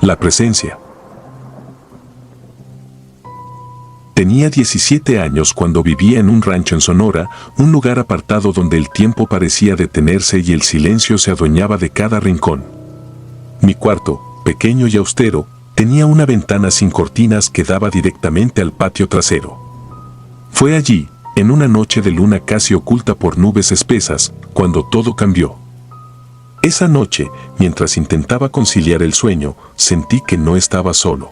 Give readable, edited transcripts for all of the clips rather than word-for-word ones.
La presencia. Tenía 17 años cuando vivía en un rancho en Sonora, un lugar apartado donde el tiempo parecía detenerse y el silencio se adueñaba de cada rincón. Mi cuarto, pequeño y austero, tenía una ventana sin cortinas que daba directamente al patio trasero. Fue allí, en una noche de luna casi oculta por nubes espesas, cuando todo cambió. Esa noche, mientras intentaba conciliar el sueño, sentí que no estaba solo.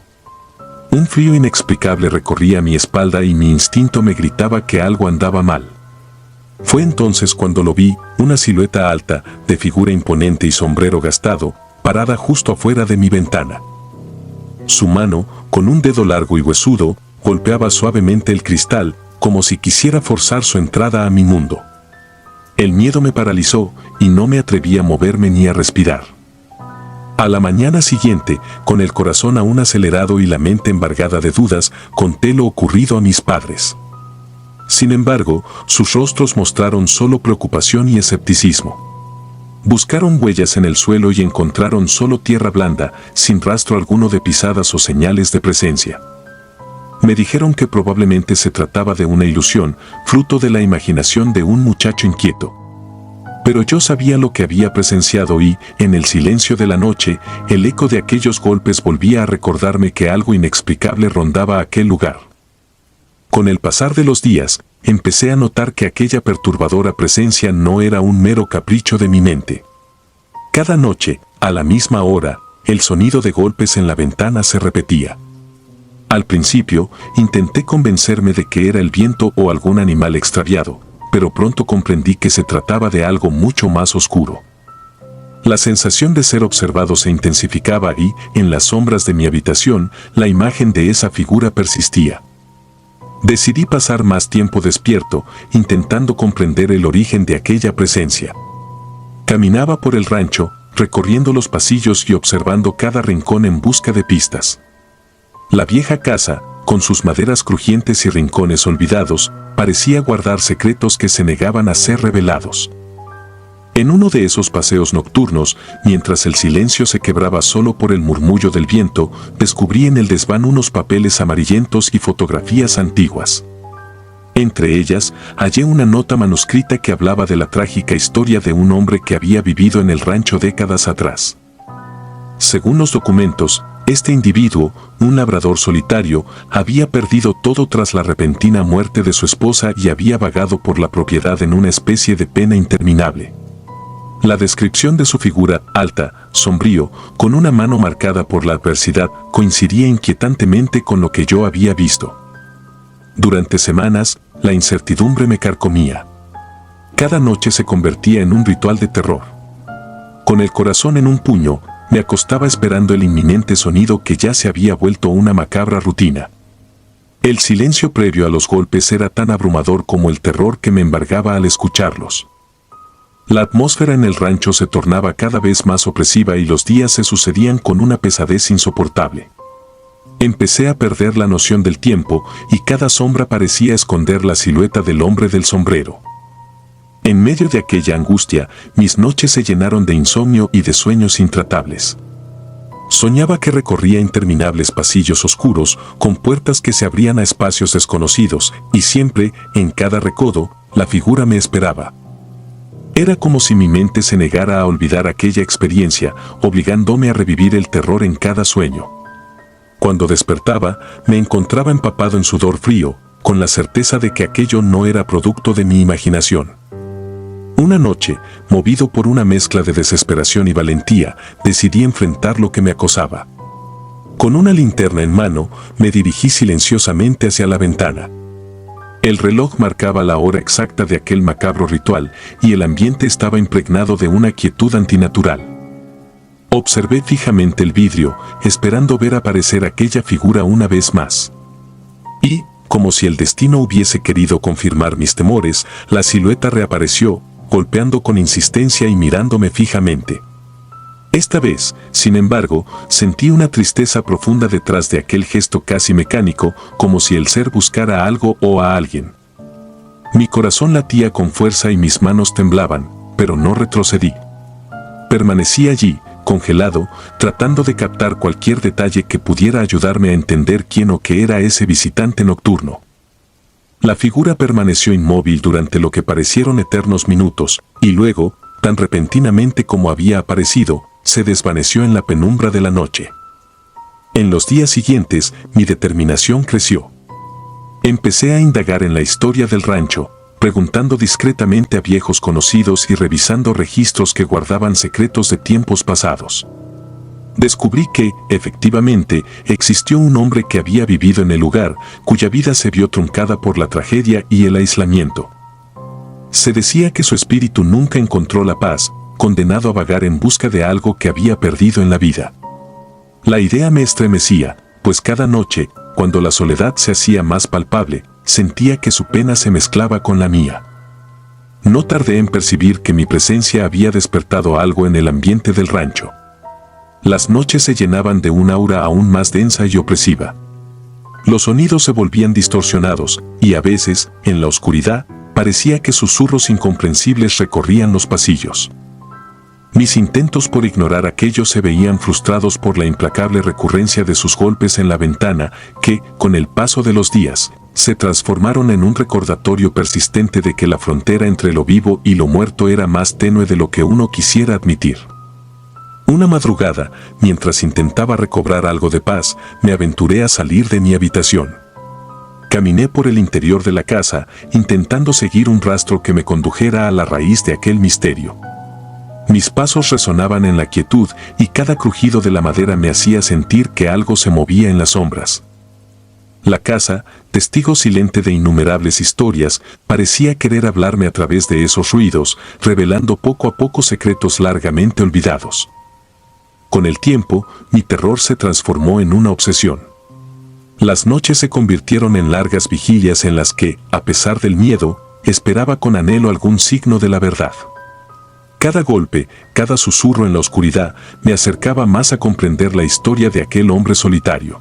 Un frío inexplicable recorría mi espalda y mi instinto me gritaba que algo andaba mal. Fue entonces cuando lo vi, una silueta alta, de figura imponente y sombrero gastado, parada justo afuera de mi ventana. Su mano, con un dedo largo y huesudo, golpeaba suavemente el cristal, como si quisiera forzar su entrada a mi mundo. El miedo me paralizó y no me atreví a moverme ni a respirar. A la mañana siguiente, con el corazón aún acelerado y la mente embargada de dudas, conté lo ocurrido a mis padres. Sin embargo, sus rostros mostraron solo preocupación y escepticismo. Buscaron huellas en el suelo y encontraron solo tierra blanda, sin rastro alguno de pisadas o señales de presencia. Me dijeron que probablemente se trataba de una ilusión, fruto de la imaginación de un muchacho inquieto. Pero yo sabía lo que había presenciado y, en el silencio de la noche, el eco de aquellos golpes volvía a recordarme que algo inexplicable rondaba aquel lugar. Con el pasar de los días, empecé a notar que aquella perturbadora presencia no era un mero capricho de mi mente. Cada noche, a la misma hora, el sonido de golpes en la ventana se repetía. Al principio, intenté convencerme de que era el viento o algún animal extraviado, pero pronto comprendí que se trataba de algo mucho más oscuro. La sensación de ser observado se intensificaba y, en las sombras de mi habitación, la imagen de esa figura persistía. Decidí pasar más tiempo despierto, intentando comprender el origen de aquella presencia. Caminaba por el rancho, recorriendo los pasillos y observando cada rincón en busca de pistas. La vieja casa, con sus maderas crujientes y rincones olvidados, parecía guardar secretos que se negaban a ser revelados. En uno de esos paseos nocturnos, mientras el silencio se quebraba solo por el murmullo del viento, descubrí en el desván unos papeles amarillentos y fotografías antiguas. Entre ellas, hallé una nota manuscrita que hablaba de la trágica historia de un hombre que había vivido en el rancho décadas atrás. Según los documentos, este individuo, un labrador solitario, había perdido todo tras la repentina muerte de su esposa y había vagado por la propiedad en una especie de pena interminable. La descripción de su figura, alta, sombrío, con una mano marcada por la adversidad, coincidía inquietantemente con lo que yo había visto. Durante semanas, la incertidumbre me carcomía. Cada noche se convertía en un ritual de terror. Con el corazón en un puño, me acostaba esperando el inminente sonido que ya se había vuelto una macabra rutina. El silencio previo a los golpes era tan abrumador como el terror que me embargaba al escucharlos. La atmósfera en el rancho se tornaba cada vez más opresiva y los días se sucedían con una pesadez insoportable. Empecé a perder la noción del tiempo y cada sombra parecía esconder la silueta del hombre del sombrero. En medio de aquella angustia, mis noches se llenaron de insomnio y de sueños intratables. Soñaba que recorría interminables pasillos oscuros, con puertas que se abrían a espacios desconocidos, y siempre, en cada recodo, la figura me esperaba. Era como si mi mente se negara a olvidar aquella experiencia, obligándome a revivir el terror en cada sueño. Cuando despertaba, me encontraba empapado en sudor frío, con la certeza de que aquello no era producto de mi imaginación. Una noche, movido por una mezcla de desesperación y valentía, decidí enfrentar lo que me acosaba. Con una linterna en mano, me dirigí silenciosamente hacia la ventana. El reloj marcaba la hora exacta de aquel macabro ritual, y el ambiente estaba impregnado de una quietud antinatural. Observé fijamente el vidrio, esperando ver aparecer aquella figura una vez más. Y, como si el destino hubiese querido confirmar mis temores, la silueta reapareció, golpeando con insistencia y mirándome fijamente. Esta vez, sin embargo, sentí una tristeza profunda detrás de aquel gesto casi mecánico, como si el ser buscara algo o a alguien. Mi corazón latía con fuerza y mis manos temblaban, pero no retrocedí. Permanecí allí, congelado, tratando de captar cualquier detalle que pudiera ayudarme a entender quién o qué era ese visitante nocturno. La figura permaneció inmóvil durante lo que parecieron eternos minutos, y luego, tan repentinamente como había aparecido, se desvaneció en la penumbra de la noche. En los días siguientes, mi determinación creció. Empecé a indagar en la historia del rancho, preguntando discretamente a viejos conocidos y revisando registros que guardaban secretos de tiempos pasados. Descubrí que, efectivamente, existió un hombre que había vivido en el lugar, cuya vida se vio truncada por la tragedia y el aislamiento. Se decía que su espíritu nunca encontró la paz, condenado a vagar en busca de algo que había perdido en la vida. La idea me estremecía, pues cada noche, cuando la soledad se hacía más palpable, sentía que su pena se mezclaba con la mía. No tardé en percibir que mi presencia había despertado algo en el ambiente del rancho. Las noches se llenaban de un aura aún más densa y opresiva. Los sonidos se volvían distorsionados, y a veces, en la oscuridad, parecía que susurros incomprensibles recorrían los pasillos. Mis intentos por ignorar aquello se veían frustrados por la implacable recurrencia de sus golpes en la ventana, que, con el paso de los días, se transformaron en un recordatorio persistente de que la frontera entre lo vivo y lo muerto era más tenue de lo que uno quisiera admitir. Una madrugada, mientras intentaba recobrar algo de paz, me aventuré a salir de mi habitación. Caminé por el interior de la casa, intentando seguir un rastro que me condujera a la raíz de aquel misterio. Mis pasos resonaban en la quietud y cada crujido de la madera me hacía sentir que algo se movía en las sombras. La casa, testigo silente de innumerables historias, parecía querer hablarme a través de esos ruidos, revelando poco a poco secretos largamente olvidados. Con el tiempo, mi terror se transformó en una obsesión. Las noches se convirtieron en largas vigilias en las que, a pesar del miedo, esperaba con anhelo algún signo de la verdad. Cada golpe, cada susurro en la oscuridad, me acercaba más a comprender la historia de aquel hombre solitario.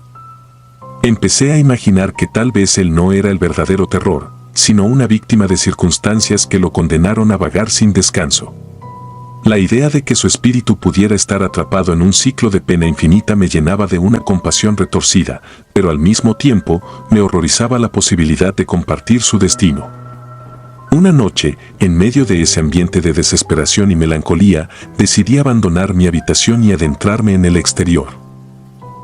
Empecé a imaginar que tal vez él no era el verdadero terror, sino una víctima de circunstancias que lo condenaron a vagar sin descanso. La idea de que su espíritu pudiera estar atrapado en un ciclo de pena infinita me llenaba de una compasión retorcida, pero al mismo tiempo me horrorizaba la posibilidad de compartir su destino. Una noche, en medio de ese ambiente de desesperación y melancolía, decidí abandonar mi habitación y adentrarme en el exterior.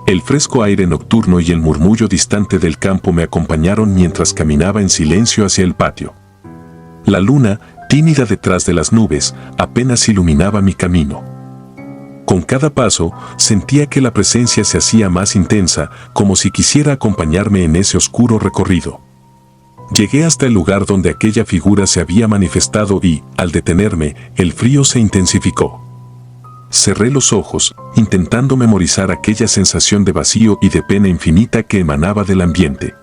El fresco aire nocturno y el murmullo distante del campo me acompañaron mientras caminaba en silencio hacia el patio. La luna, tímida detrás de las nubes, apenas iluminaba mi camino. Con cada paso, sentía que la presencia se hacía más intensa, como si quisiera acompañarme en ese oscuro recorrido. Llegué hasta el lugar donde aquella figura se había manifestado y, al detenerme, el frío se intensificó. Cerré los ojos, intentando memorizar aquella sensación de vacío y de pena infinita que emanaba del ambiente.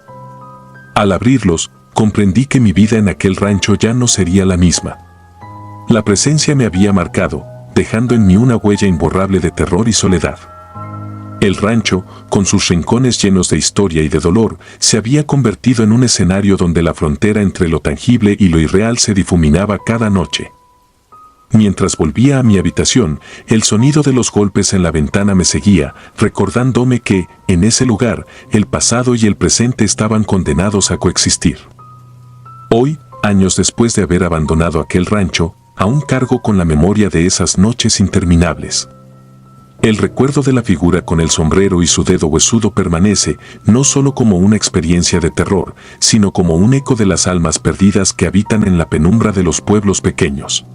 Al abrirlos, comprendí que mi vida en aquel rancho ya no sería la misma. La presencia me había marcado, dejando en mí una huella imborrable de terror y soledad. El rancho, con sus rincones llenos de historia y de dolor, se había convertido en un escenario donde la frontera entre lo tangible y lo irreal se difuminaba cada noche. Mientras volvía a mi habitación, el sonido de los golpes en la ventana me seguía, recordándome que, en ese lugar, el pasado y el presente estaban condenados a coexistir. Hoy, años después de haber abandonado aquel rancho, aún cargo con la memoria de esas noches interminables. El recuerdo de la figura con el sombrero y su dedo huesudo permanece, no solo como una experiencia de terror, sino como un eco de las almas perdidas que habitan en la penumbra de los pueblos pequeños.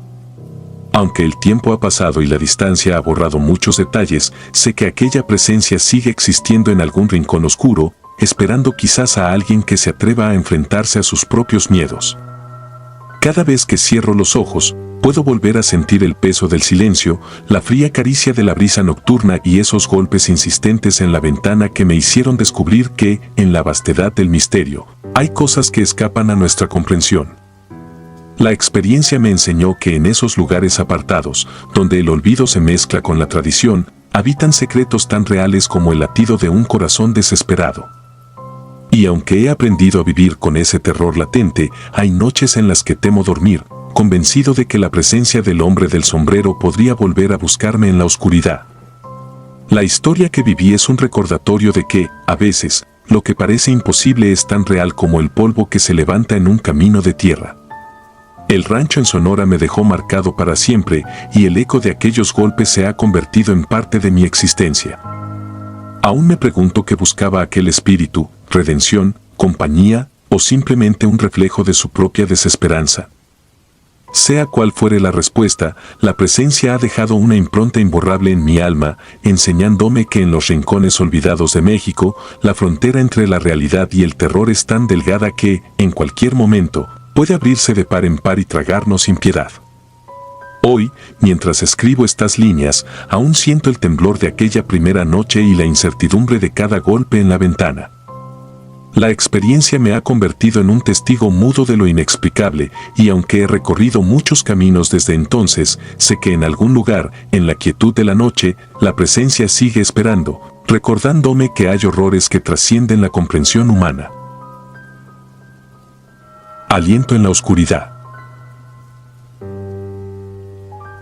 Aunque el tiempo ha pasado y la distancia ha borrado muchos detalles, sé que aquella presencia sigue existiendo en algún rincón oscuro, esperando quizás a alguien que se atreva a enfrentarse a sus propios miedos. Cada vez que cierro los ojos, puedo volver a sentir el peso del silencio, la fría caricia de la brisa nocturna y esos golpes insistentes en la ventana que me hicieron descubrir que, en la vastedad del misterio, hay cosas que escapan a nuestra comprensión. La experiencia me enseñó que en esos lugares apartados, donde el olvido se mezcla con la tradición, habitan secretos tan reales como el latido de un corazón desesperado. Y aunque he aprendido a vivir con ese terror latente, hay noches en las que temo dormir, convencido de que la presencia del hombre del sombrero podría volver a buscarme en la oscuridad. La historia que viví es un recordatorio de que, a veces, lo que parece imposible es tan real como el polvo que se levanta en un camino de tierra. El rancho en Sonora me dejó marcado para siempre y el eco de aquellos golpes se ha convertido en parte de mi existencia. Aún me pregunto qué buscaba aquel espíritu, redención, compañía o simplemente un reflejo de su propia desesperanza. Sea cual fuere la respuesta, la presencia ha dejado una impronta imborrable en mi alma, enseñándome que en los rincones olvidados de México, la frontera entre la realidad y el terror es tan delgada que, en cualquier momento, puede abrirse de par en par y tragarnos sin piedad. Hoy, mientras escribo estas líneas, aún siento el temblor de aquella primera noche y la incertidumbre de cada golpe en la ventana. La experiencia me ha convertido en un testigo mudo de lo inexplicable, y aunque he recorrido muchos caminos desde entonces, sé que en algún lugar, en la quietud de la noche, la presencia sigue esperando, recordándome que hay horrores que trascienden la comprensión humana. Aliento en la oscuridad.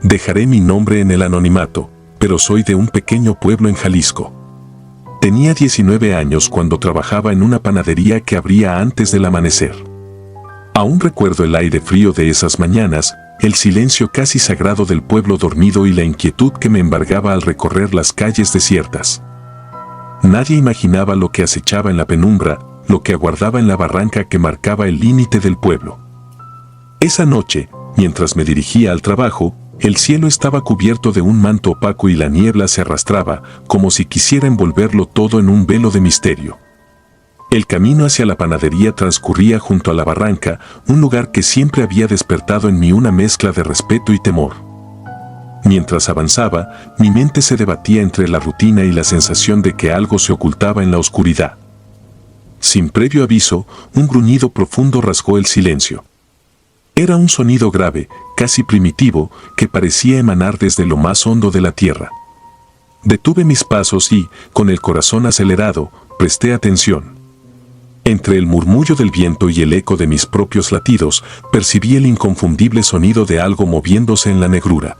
Dejaré mi nombre en el anonimato, pero soy de un pequeño pueblo en Jalisco. Tenía 19 años cuando trabajaba en una panadería que abría antes del amanecer. Aún recuerdo el aire frío de esas mañanas, el silencio casi sagrado del pueblo dormido y la inquietud que me embargaba al recorrer las calles desiertas. Nadie imaginaba lo que acechaba en la penumbra, lo que aguardaba en la barranca que marcaba el límite del pueblo. Esa noche, mientras me dirigía al trabajo, el cielo estaba cubierto de un manto opaco y la niebla se arrastraba, como si quisiera envolverlo todo en un velo de misterio. El camino hacia la panadería transcurría junto a la barranca, un lugar que siempre había despertado en mí una mezcla de respeto y temor. Mientras avanzaba, mi mente se debatía entre la rutina y la sensación de que algo se ocultaba en la oscuridad. Sin previo aviso, un gruñido profundo rasgó el silencio. Era un sonido grave, casi primitivo, que parecía emanar desde lo más hondo de la tierra. Detuve mis pasos y, con el corazón acelerado, presté atención. Entre el murmullo del viento y el eco de mis propios latidos, percibí el inconfundible sonido de algo moviéndose en la negrura.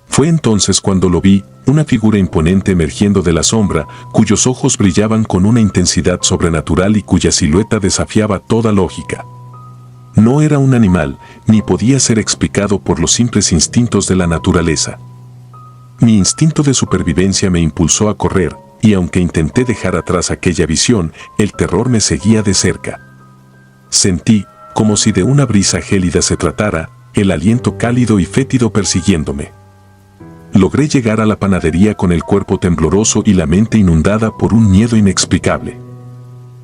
Fue entonces cuando lo vi, una figura imponente emergiendo de la sombra, cuyos ojos brillaban con una intensidad sobrenatural y cuya silueta desafiaba toda lógica. No era un animal, ni podía ser explicado por los simples instintos de la naturaleza. Mi instinto de supervivencia me impulsó a correr, y aunque intenté dejar atrás aquella visión, el terror me seguía de cerca. Sentí, como si de una brisa gélida se tratara, el aliento cálido y fétido persiguiéndome. Logré llegar a la panadería con el cuerpo tembloroso y la mente inundada por un miedo inexplicable.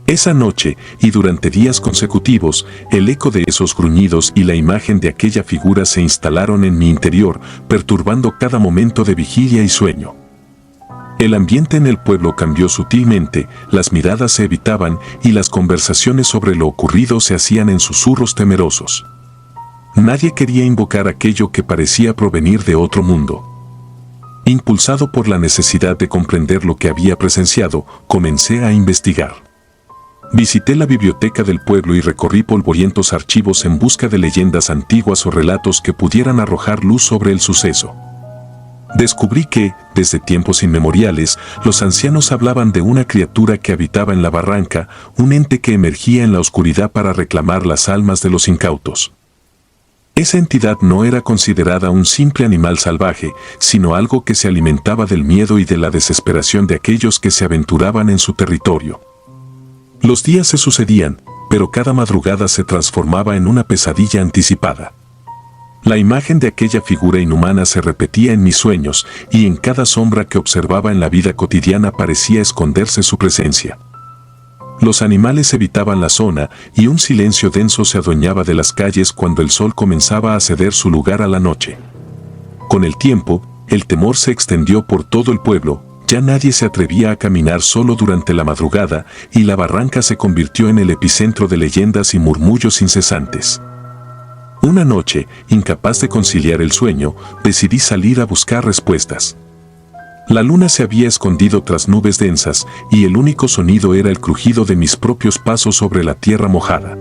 Esa noche, y durante días consecutivos, el eco de esos gruñidos y la imagen de aquella figura se instalaron en mi interior, perturbando cada momento de vigilia y sueño. El ambiente en el pueblo cambió sutilmente, las miradas se evitaban y las conversaciones sobre lo ocurrido se hacían en susurros temerosos. Nadie quería invocar aquello que parecía provenir de otro mundo. Impulsado por la necesidad de comprender lo que había presenciado, comencé a investigar. Visité la biblioteca del pueblo y recorrí polvorientos archivos en busca de leyendas antiguas o relatos que pudieran arrojar luz sobre el suceso. Descubrí que, desde tiempos inmemoriales, los ancianos hablaban de una criatura que habitaba en la barranca, un ente que emergía en la oscuridad para reclamar las almas de los incautos. Esa entidad no era considerada un simple animal salvaje, sino algo que se alimentaba del miedo y de la desesperación de aquellos que se aventuraban en su territorio. Los días se sucedían, pero cada madrugada se transformaba en una pesadilla anticipada. La imagen de aquella figura inhumana se repetía en mis sueños, y en cada sombra que observaba en la vida cotidiana parecía esconderse su presencia. Los animales evitaban la zona, y un silencio denso se adueñaba de las calles cuando el sol comenzaba a ceder su lugar a la noche. Con el tiempo, el temor se extendió por todo el pueblo. Ya nadie se atrevía a caminar solo durante la madrugada, y la barranca se convirtió en el epicentro de leyendas y murmullos incesantes. Una noche, incapaz de conciliar el sueño, decidí salir a buscar respuestas. La luna se había escondido tras nubes densas, y el único sonido era el crujido de mis propios pasos sobre la tierra mojada.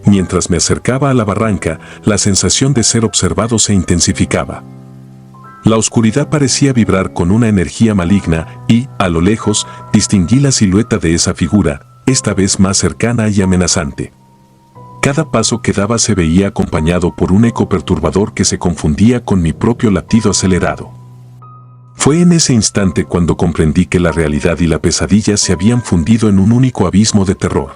Mientras me acercaba a la barranca, la sensación de ser observado se intensificaba. La oscuridad parecía vibrar con una energía maligna y, a lo lejos, distinguí la silueta de esa figura, esta vez más cercana y amenazante. Cada paso que daba se veía acompañado por un eco perturbador que se confundía con mi propio latido acelerado. Fue en ese instante cuando comprendí que la realidad y la pesadilla se habían fundido en un único abismo de terror.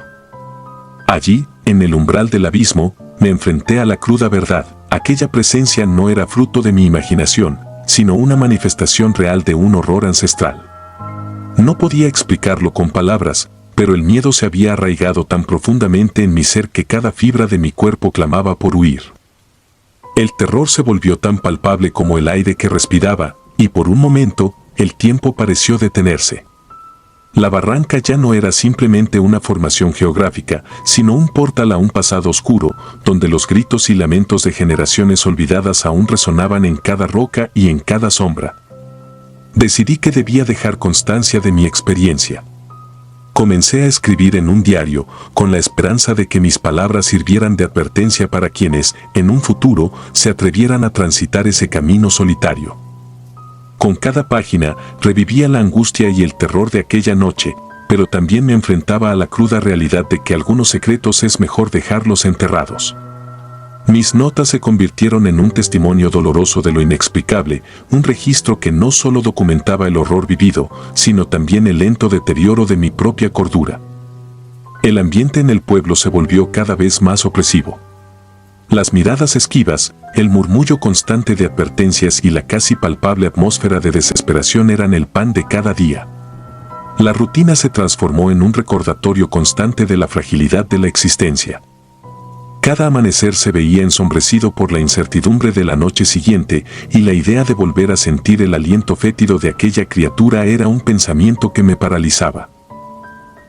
Allí, en el umbral del abismo, me enfrenté a la cruda verdad. Aquella presencia no era fruto de mi imaginación, sino una manifestación real de un horror ancestral. No podía explicarlo con palabras, pero el miedo se había arraigado tan profundamente en mi ser que cada fibra de mi cuerpo clamaba por huir. El terror se volvió tan palpable como el aire que respiraba, y por un momento, el tiempo pareció detenerse. La barranca ya no era simplemente una formación geográfica, sino un portal a un pasado oscuro, donde los gritos y lamentos de generaciones olvidadas aún resonaban en cada roca y en cada sombra. Decidí que debía dejar constancia de mi experiencia. Comencé a escribir en un diario, con la esperanza de que mis palabras sirvieran de advertencia para quienes, en un futuro, se atrevieran a transitar ese camino solitario. Con cada página, revivía la angustia y el terror de aquella noche, pero también me enfrentaba a la cruda realidad de que algunos secretos es mejor dejarlos enterrados. Mis notas se convirtieron en un testimonio doloroso de lo inexplicable, un registro que no solo documentaba el horror vivido, sino también el lento deterioro de mi propia cordura. El ambiente en el pueblo se volvió cada vez más opresivo. Las miradas esquivas, el murmullo constante de advertencias y la casi palpable atmósfera de desesperación eran el pan de cada día. La rutina se transformó en un recordatorio constante de la fragilidad de la existencia. Cada amanecer se veía ensombrecido por la incertidumbre de la noche siguiente, y la idea de volver a sentir el aliento fétido de aquella criatura era un pensamiento que me paralizaba.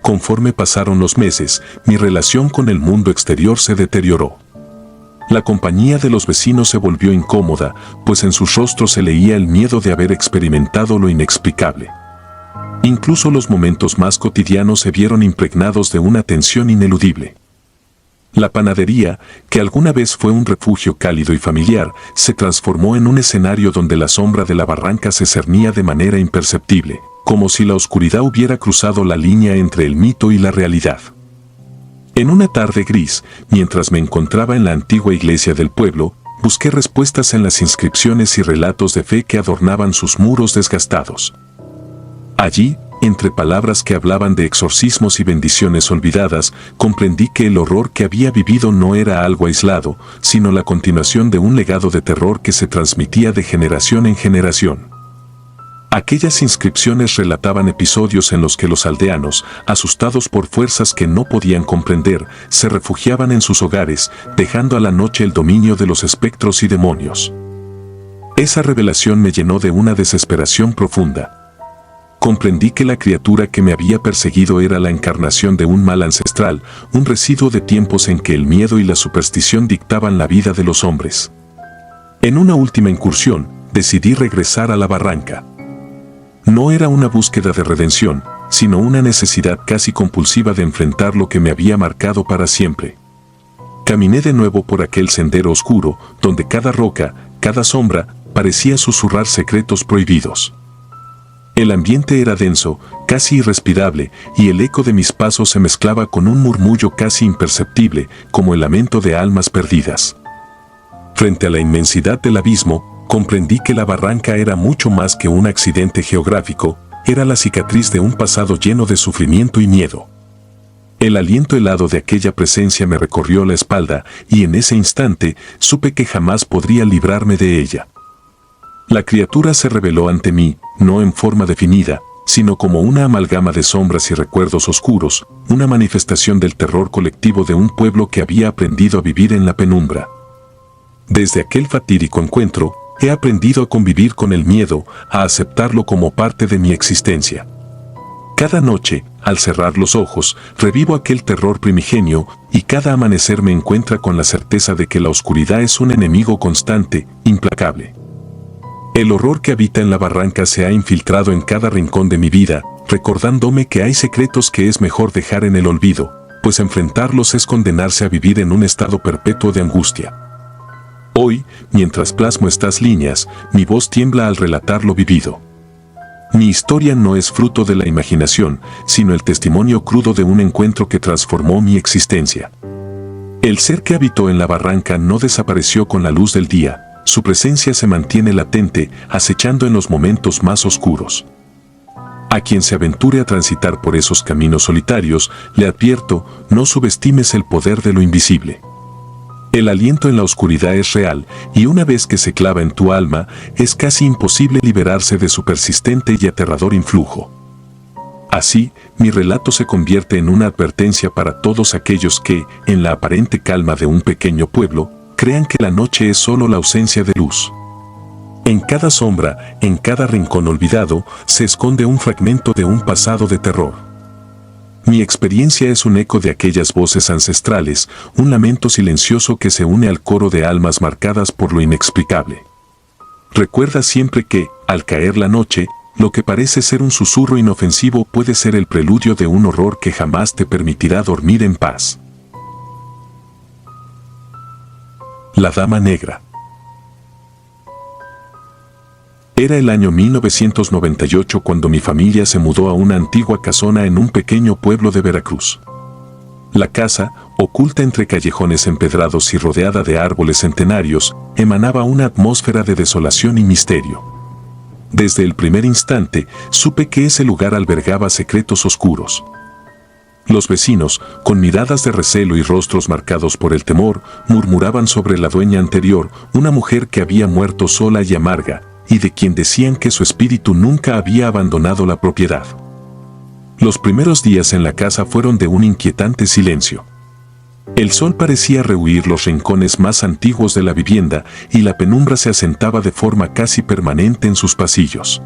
Conforme pasaron los meses, mi relación con el mundo exterior se deterioró. La compañía de los vecinos se volvió incómoda, pues en sus rostros se leía el miedo de haber experimentado lo inexplicable. Incluso los momentos más cotidianos se vieron impregnados de una tensión ineludible. La panadería, que alguna vez fue un refugio cálido y familiar, se transformó en un escenario donde la sombra de la barranca se cernía de manera imperceptible, como si la oscuridad hubiera cruzado la línea entre el mito y la realidad. En una tarde gris, mientras me encontraba en la antigua iglesia del pueblo, busqué respuestas en las inscripciones y relatos de fe que adornaban sus muros desgastados. Allí, entre palabras que hablaban de exorcismos y bendiciones olvidadas, comprendí que el horror que había vivido no era algo aislado, sino la continuación de un legado de terror que se transmitía de generación en generación. Aquellas inscripciones relataban episodios en los que los aldeanos, asustados por fuerzas que no podían comprender, se refugiaban en sus hogares, dejando a la noche el dominio de los espectros y demonios. Esa revelación me llenó de una desesperación profunda. Comprendí que la criatura que me había perseguido era la encarnación de un mal ancestral, un residuo de tiempos en que el miedo y la superstición dictaban la vida de los hombres. En una última incursión, decidí regresar a la barranca. No era una búsqueda de redención, sino una necesidad casi compulsiva de enfrentar lo que me había marcado para siempre. Caminé de nuevo por aquel sendero oscuro, donde cada roca, cada sombra, parecía susurrar secretos prohibidos. El ambiente era denso, casi irrespirable, y el eco de mis pasos se mezclaba con un murmullo casi imperceptible, como el lamento de almas perdidas. Frente a la inmensidad del abismo, comprendí que la barranca era mucho más que un accidente geográfico, era la cicatriz de un pasado lleno de sufrimiento y miedo. El aliento helado de aquella presencia me recorrió la espalda, y en ese instante supe que jamás podría librarme de ella. La criatura se reveló ante mí, no en forma definida, sino como una amalgama de sombras y recuerdos oscuros, una manifestación del terror colectivo de un pueblo que había aprendido a vivir en la penumbra. Desde aquel fatídico encuentro, he aprendido a convivir con el miedo, a aceptarlo como parte de mi existencia. Cada noche, al cerrar los ojos, revivo aquel terror primigenio, y cada amanecer me encuentra con la certeza de que la oscuridad es un enemigo constante, implacable. El horror que habita en la barranca se ha infiltrado en cada rincón de mi vida, recordándome que hay secretos que es mejor dejar en el olvido, pues enfrentarlos es condenarse a vivir en un estado perpetuo de angustia. Hoy, mientras plasmo estas líneas, mi voz tiembla al relatar lo vivido. Mi historia no es fruto de la imaginación, sino el testimonio crudo de un encuentro que transformó mi existencia. El ser que habitó en la barranca no desapareció con la luz del día, su presencia se mantiene latente, acechando en los momentos más oscuros. A quien se aventure a transitar por esos caminos solitarios, le advierto, no subestimes el poder de lo invisible. El aliento en la oscuridad es real, y una vez que se clava en tu alma, es casi imposible liberarse de su persistente y aterrador influjo. Así, mi relato se convierte en una advertencia para todos aquellos que, en la aparente calma de un pequeño pueblo, crean que la noche es solo la ausencia de luz. En cada sombra, en cada rincón olvidado, se esconde un fragmento de un pasado de terror. Mi experiencia es un eco de aquellas voces ancestrales, un lamento silencioso que se une al coro de almas marcadas por lo inexplicable. Recuerda siempre que, al caer la noche, lo que parece ser un susurro inofensivo puede ser el preludio de un horror que jamás te permitirá dormir en paz. La Dama Negra. Era el año 1998 cuando mi familia se mudó a una antigua casona en un pequeño pueblo de Veracruz. La casa, oculta entre callejones empedrados y rodeada de árboles centenarios, emanaba una atmósfera de desolación y misterio. Desde el primer instante, supe que ese lugar albergaba secretos oscuros. Los vecinos, con miradas de recelo y rostros marcados por el temor, murmuraban sobre la dueña anterior, una mujer que había muerto sola y amarga, y de quien decían que su espíritu nunca había abandonado la propiedad. Los primeros días en la casa fueron de un inquietante silencio. El sol parecía rehuir los rincones más antiguos de la vivienda y la penumbra se asentaba de forma casi permanente en sus pasillos.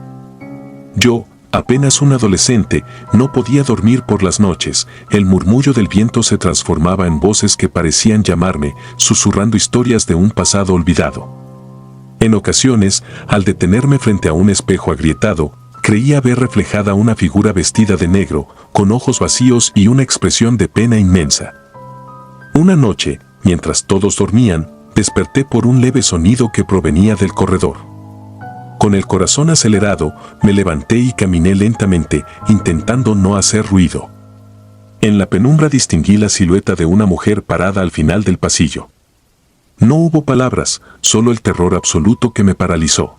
Yo, apenas un adolescente, no podía dormir por las noches, el murmullo del viento se transformaba en voces que parecían llamarme, susurrando historias de un pasado olvidado. En ocasiones, al detenerme frente a un espejo agrietado, creía ver reflejada una figura vestida de negro, con ojos vacíos y una expresión de pena inmensa. Una noche, mientras todos dormían, desperté por un leve sonido que provenía del corredor. Con el corazón acelerado, me levanté y caminé lentamente, intentando no hacer ruido. En la penumbra distinguí la silueta de una mujer parada al final del pasillo. No hubo palabras, solo el terror absoluto que me paralizó.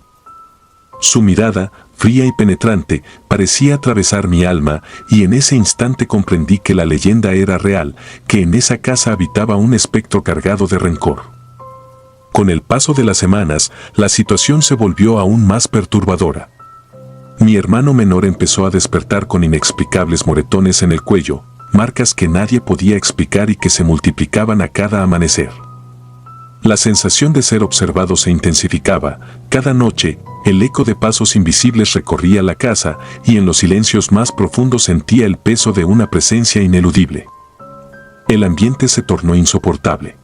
Su mirada, fría y penetrante, parecía atravesar mi alma, y en ese instante comprendí que la leyenda era real, que en esa casa habitaba un espectro cargado de rencor. Con el paso de las semanas, la situación se volvió aún más perturbadora. Mi hermano menor empezó a despertar con inexplicables moretones en el cuello, marcas que nadie podía explicar y que se multiplicaban a cada amanecer. La sensación de ser observado se intensificaba. Cada noche, el eco de pasos invisibles recorría la casa y en los silencios más profundos sentía el peso de una presencia ineludible. El ambiente se tornó insoportable.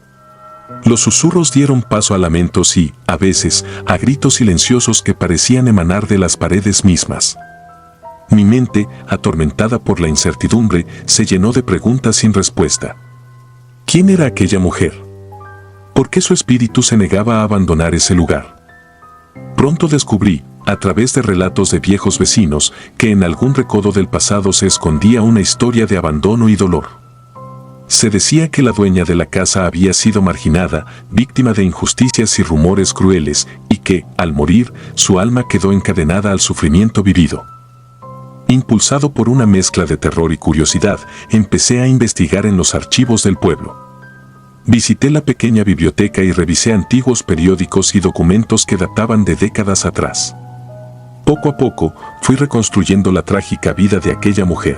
Los susurros dieron paso a lamentos y, a veces, a gritos silenciosos que parecían emanar de las paredes mismas. Mi mente, atormentada por la incertidumbre, se llenó de preguntas sin respuesta. ¿Quién era aquella mujer? ¿Por qué su espíritu se negaba a abandonar ese lugar? Pronto descubrí, a través de relatos de viejos vecinos, que en algún recodo del pasado se escondía una historia de abandono y dolor. Se decía que la dueña de la casa había sido marginada, víctima de injusticias y rumores crueles, y que, al morir, su alma quedó encadenada al sufrimiento vivido. Impulsado por una mezcla de terror y curiosidad, empecé a investigar en los archivos del pueblo. Visité la pequeña biblioteca y revisé antiguos periódicos y documentos que databan de décadas atrás. Poco a poco, fui reconstruyendo la trágica vida de aquella mujer.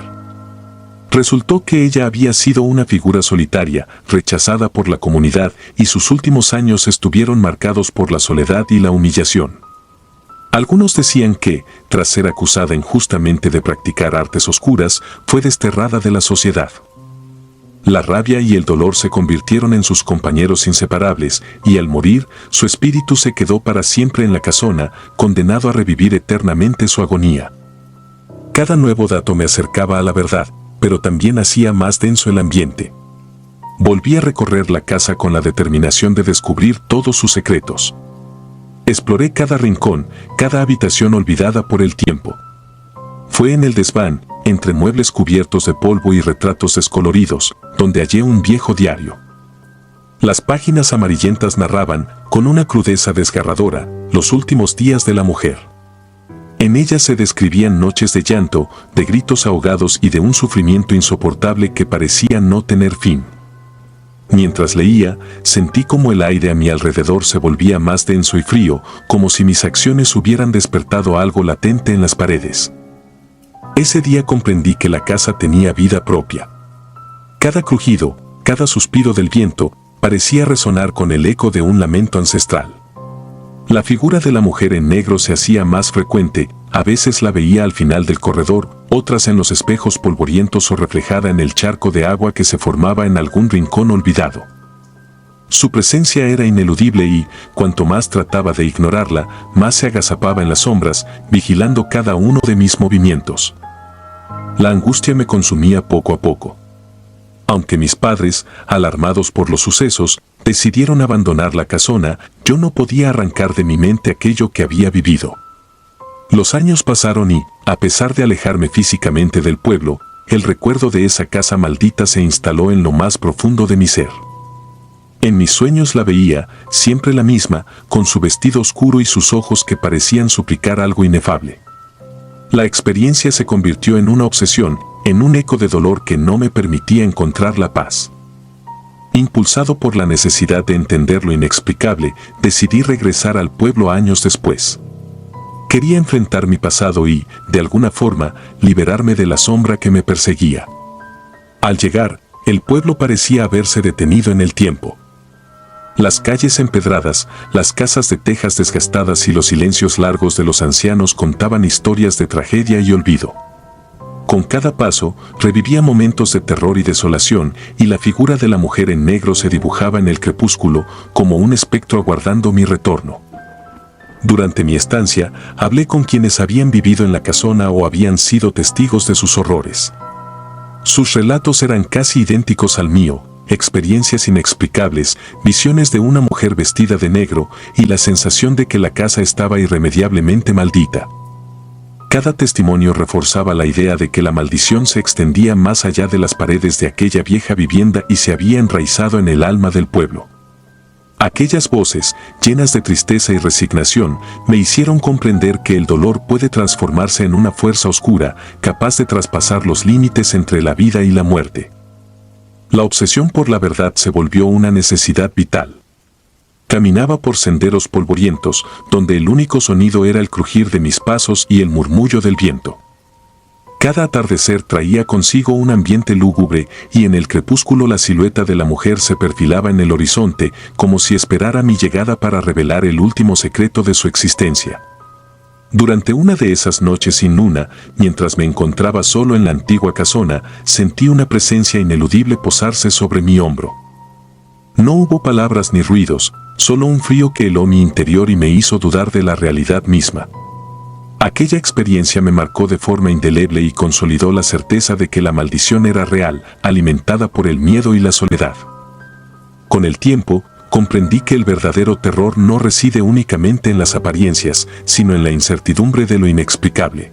Resultó que ella había sido una figura solitaria, rechazada por la comunidad, y sus últimos años estuvieron marcados por la soledad y la humillación. Algunos decían que, tras ser acusada injustamente de practicar artes oscuras, fue desterrada de la sociedad. La rabia y el dolor se convirtieron en sus compañeros inseparables, y al morir, su espíritu se quedó para siempre en la casona, condenado a revivir eternamente su agonía. Cada nuevo dato me acercaba a la verdad, pero también hacía más denso el ambiente. Volví a recorrer la casa con la determinación de descubrir todos sus secretos. Exploré cada rincón, cada habitación olvidada por el tiempo. Fue en el desván, entre muebles cubiertos de polvo y retratos descoloridos, donde hallé un viejo diario. Las páginas amarillentas narraban, con una crudeza desgarradora, los últimos días de la mujer. En ellas se describían noches de llanto, de gritos ahogados y de un sufrimiento insoportable que parecía no tener fin. Mientras leía, sentí como el aire a mi alrededor se volvía más denso y frío, como si mis acciones hubieran despertado algo latente en las paredes. Ese día comprendí que la casa tenía vida propia. Cada crujido, cada suspiro del viento, parecía resonar con el eco de un lamento ancestral. La figura de la mujer en negro se hacía más frecuente, a veces la veía al final del corredor, otras en los espejos polvorientos o reflejada en el charco de agua que se formaba en algún rincón olvidado. Su presencia era ineludible y, cuanto más trataba de ignorarla, más se agazapaba en las sombras, vigilando cada uno de mis movimientos. La angustia me consumía poco a poco. Aunque mis padres, alarmados por los sucesos, decidieron abandonar la casona, yo no podía arrancar de mi mente aquello que había vivido. Los años pasaron y, a pesar de alejarme físicamente del pueblo, el recuerdo de esa casa maldita se instaló en lo más profundo de mi ser. En mis sueños la veía, siempre la misma, con su vestido oscuro y sus ojos que parecían suplicar algo inefable. La experiencia se convirtió en una obsesión, en un eco de dolor que no me permitía encontrar la paz. Impulsado por la necesidad de entender lo inexplicable, decidí regresar al pueblo años después. Quería enfrentar mi pasado y, de alguna forma, liberarme de la sombra que me perseguía. Al llegar, el pueblo parecía haberse detenido en el tiempo. Las calles empedradas, las casas de tejas desgastadas y los silencios largos de los ancianos contaban historias de tragedia y olvido. Con cada paso, revivía momentos de terror y desolación, y la figura de la mujer en negro se dibujaba en el crepúsculo como un espectro aguardando mi retorno. Durante mi estancia, hablé con quienes habían vivido en la casona o habían sido testigos de sus horrores. Sus relatos eran casi idénticos al mío, experiencias inexplicables, visiones de una mujer vestida de negro y la sensación de que la casa estaba irremediablemente maldita. Cada testimonio reforzaba la idea de que la maldición se extendía más allá de las paredes de aquella vieja vivienda y se había enraizado en el alma del pueblo. Aquellas voces, llenas de tristeza y resignación, me hicieron comprender que el dolor puede transformarse en una fuerza oscura, capaz de traspasar los límites entre la vida y la muerte. La obsesión por la verdad se volvió una necesidad vital. Caminaba por senderos polvorientos, donde el único sonido era el crujir de mis pasos y el murmullo del viento. Cada atardecer traía consigo un ambiente lúgubre y en el crepúsculo la silueta de la mujer se perfilaba en el horizonte como si esperara mi llegada para revelar el último secreto de su existencia. Durante una de esas noches sin luna, mientras me encontraba solo en la antigua casona, sentí una presencia ineludible posarse sobre mi hombro. No hubo palabras ni ruidos, solo un frío que heló mi interior y me hizo dudar de la realidad misma. Aquella experiencia me marcó de forma indeleble y consolidó la certeza de que la maldición era real, alimentada por el miedo y la soledad. Con el tiempo, comprendí que el verdadero terror no reside únicamente en las apariencias, sino en la incertidumbre de lo inexplicable.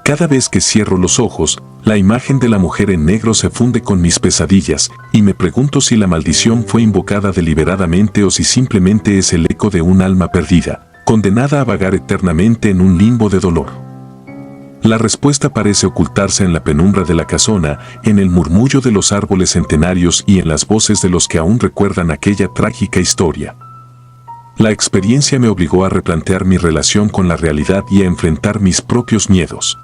Cada vez que cierro los ojos, la imagen de la mujer en negro se funde con mis pesadillas, y me pregunto si la maldición fue invocada deliberadamente o si simplemente es el eco de un alma perdida, condenada a vagar eternamente en un limbo de dolor. La respuesta parece ocultarse en la penumbra de la casona, en el murmullo de los árboles centenarios y en las voces de los que aún recuerdan aquella trágica historia. La experiencia me obligó a replantear mi relación con la realidad y a enfrentar mis propios miedos.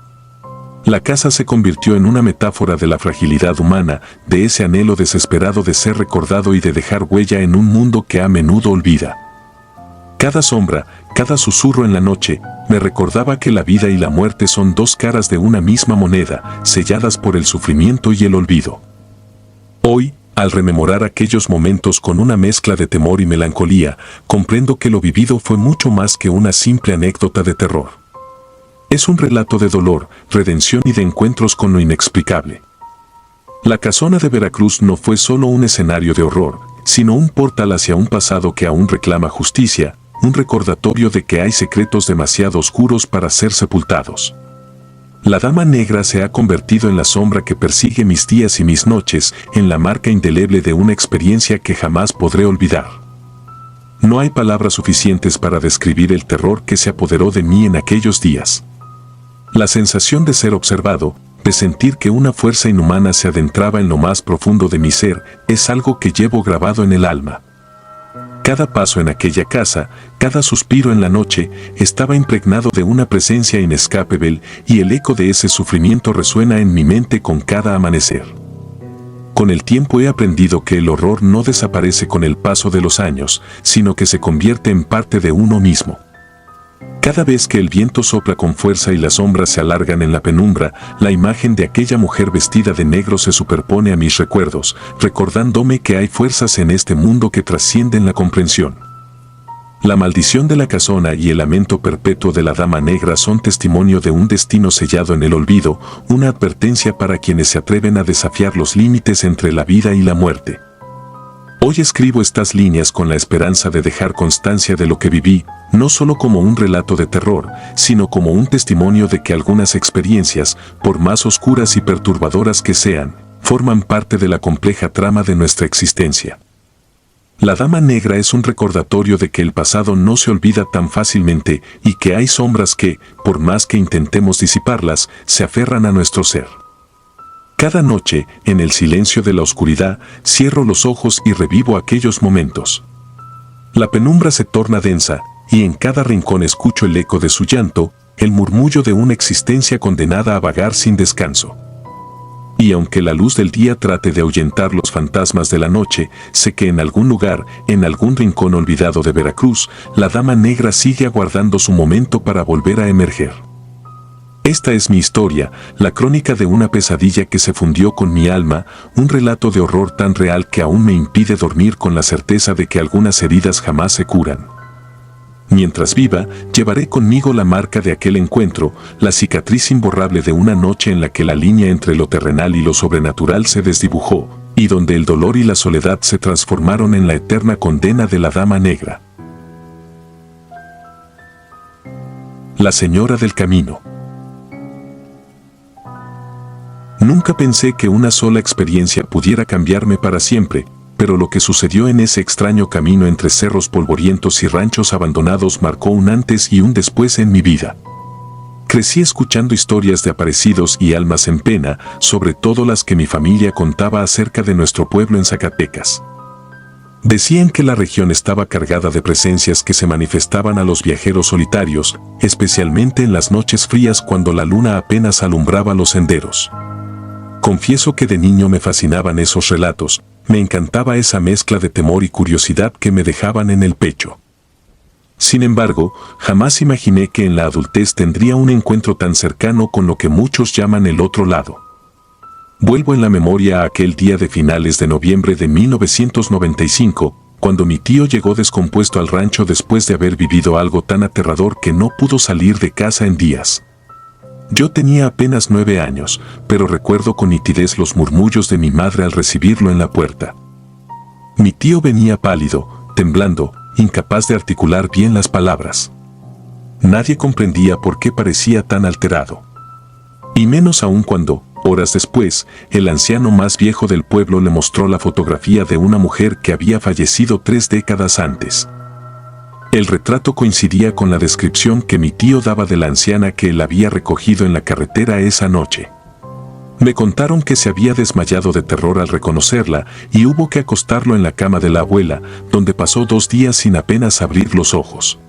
La casa se convirtió en una metáfora de la fragilidad humana, de ese anhelo desesperado de ser recordado y de dejar huella en un mundo que a menudo olvida. Cada sombra, cada susurro en la noche, me recordaba que la vida y la muerte son dos caras de una misma moneda, selladas por el sufrimiento y el olvido. Hoy, al rememorar aquellos momentos con una mezcla de temor y melancolía, comprendo que lo vivido fue mucho más que una simple anécdota de terror. Es un relato de dolor, redención y de encuentros con lo inexplicable. La casona de Veracruz no fue solo un escenario de horror, sino un portal hacia un pasado que aún reclama justicia, un recordatorio de que hay secretos demasiado oscuros para ser sepultados. La Dama Negra se ha convertido en la sombra que persigue mis días y mis noches, en la marca indeleble de una experiencia que jamás podré olvidar. No hay palabras suficientes para describir el terror que se apoderó de mí en aquellos días. La sensación de ser observado, de sentir que una fuerza inhumana se adentraba en lo más profundo de mi ser, es algo que llevo grabado en el alma. Cada paso en aquella casa, cada suspiro en la noche, estaba impregnado de una presencia inescapable y el eco de ese sufrimiento resuena en mi mente con cada amanecer. Con el tiempo he aprendido que el horror no desaparece con el paso de los años, sino que se convierte en parte de uno mismo. Cada vez que el viento sopla con fuerza y las sombras se alargan en la penumbra, la imagen de aquella mujer vestida de negro se superpone a mis recuerdos, recordándome que hay fuerzas en este mundo que trascienden la comprensión. La maldición de la casona y el lamento perpetuo de la Dama Negra son testimonio de un destino sellado en el olvido, una advertencia para quienes se atreven a desafiar los límites entre la vida y la muerte. Hoy escribo estas líneas con la esperanza de dejar constancia de lo que viví, no solo como un relato de terror, sino como un testimonio de que algunas experiencias, por más oscuras y perturbadoras que sean, forman parte de la compleja trama de nuestra existencia. La Dama Negra es un recordatorio de que el pasado no se olvida tan fácilmente y que hay sombras que, por más que intentemos disiparlas, se aferran a nuestro ser. Cada noche, en el silencio de la oscuridad, cierro los ojos y revivo aquellos momentos. La penumbra se torna densa, y en cada rincón escucho el eco de su llanto, el murmullo de una existencia condenada a vagar sin descanso. Y aunque la luz del día trate de ahuyentar los fantasmas de la noche, sé que en algún lugar, en algún rincón olvidado de Veracruz, la Dama Negra sigue aguardando su momento para volver a emerger. Esta es mi historia, la crónica de una pesadilla que se fundió con mi alma, un relato de horror tan real que aún me impide dormir con la certeza de que algunas heridas jamás se curan. Mientras viva, llevaré conmigo la marca de aquel encuentro, la cicatriz imborrable de una noche en la que la línea entre lo terrenal y lo sobrenatural se desdibujó, y donde el dolor y la soledad se transformaron en la eterna condena de la Dama Negra. La Señora del Camino. Nunca pensé que una sola experiencia pudiera cambiarme para siempre, pero lo que sucedió en ese extraño camino entre cerros polvorientos y ranchos abandonados marcó un antes y un después en mi vida. Crecí escuchando historias de aparecidos y almas en pena, sobre todo las que mi familia contaba acerca de nuestro pueblo en Zacatecas. Decían que la región estaba cargada de presencias que se manifestaban a los viajeros solitarios, especialmente en las noches frías cuando la luna apenas alumbraba los senderos. Confieso que de niño me fascinaban esos relatos, me encantaba esa mezcla de temor y curiosidad que me dejaban en el pecho. Sin embargo, jamás imaginé que en la adultez tendría un encuentro tan cercano con lo que muchos llaman el otro lado. Vuelvo en la memoria a aquel día de finales de noviembre de 1995, cuando mi tío llegó descompuesto al rancho después de haber vivido algo tan aterrador que no pudo salir de casa en días. Yo tenía apenas 9 años, pero recuerdo con nitidez los murmullos de mi madre al recibirlo en la puerta. Mi tío venía pálido, temblando, incapaz de articular bien las palabras. Nadie comprendía por qué parecía tan alterado. Y menos aún cuando, horas después, el anciano más viejo del pueblo le mostró la fotografía de una mujer que había fallecido 3 décadas antes. El retrato coincidía con la descripción que mi tío daba de la anciana que él había recogido en la carretera esa noche. Me contaron que se había desmayado de terror al reconocerla y hubo que acostarlo en la cama de la abuela, donde pasó 2 días sin apenas abrir los ojos.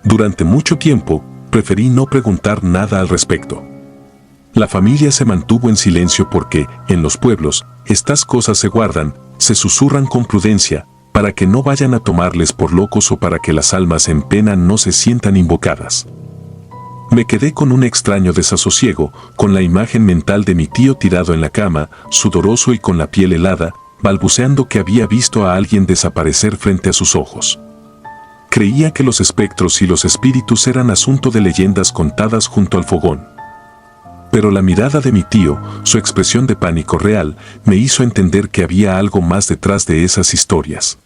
Durante mucho tiempo, preferí no preguntar nada al respecto. La familia se mantuvo en silencio porque, en los pueblos, estas cosas se guardan, se susurran con prudencia, para que no vayan a tomarles por locos o para que las almas en pena no se sientan invocadas. Me quedé con un extraño desasosiego, con la imagen mental de mi tío tirado en la cama, sudoroso y con la piel helada, balbuceando que había visto a alguien desaparecer frente a sus ojos. Creía que los espectros y los espíritus eran asunto de leyendas contadas junto al fogón. Pero la mirada de mi tío, su expresión de pánico real, me hizo entender que había algo más detrás de esas historias.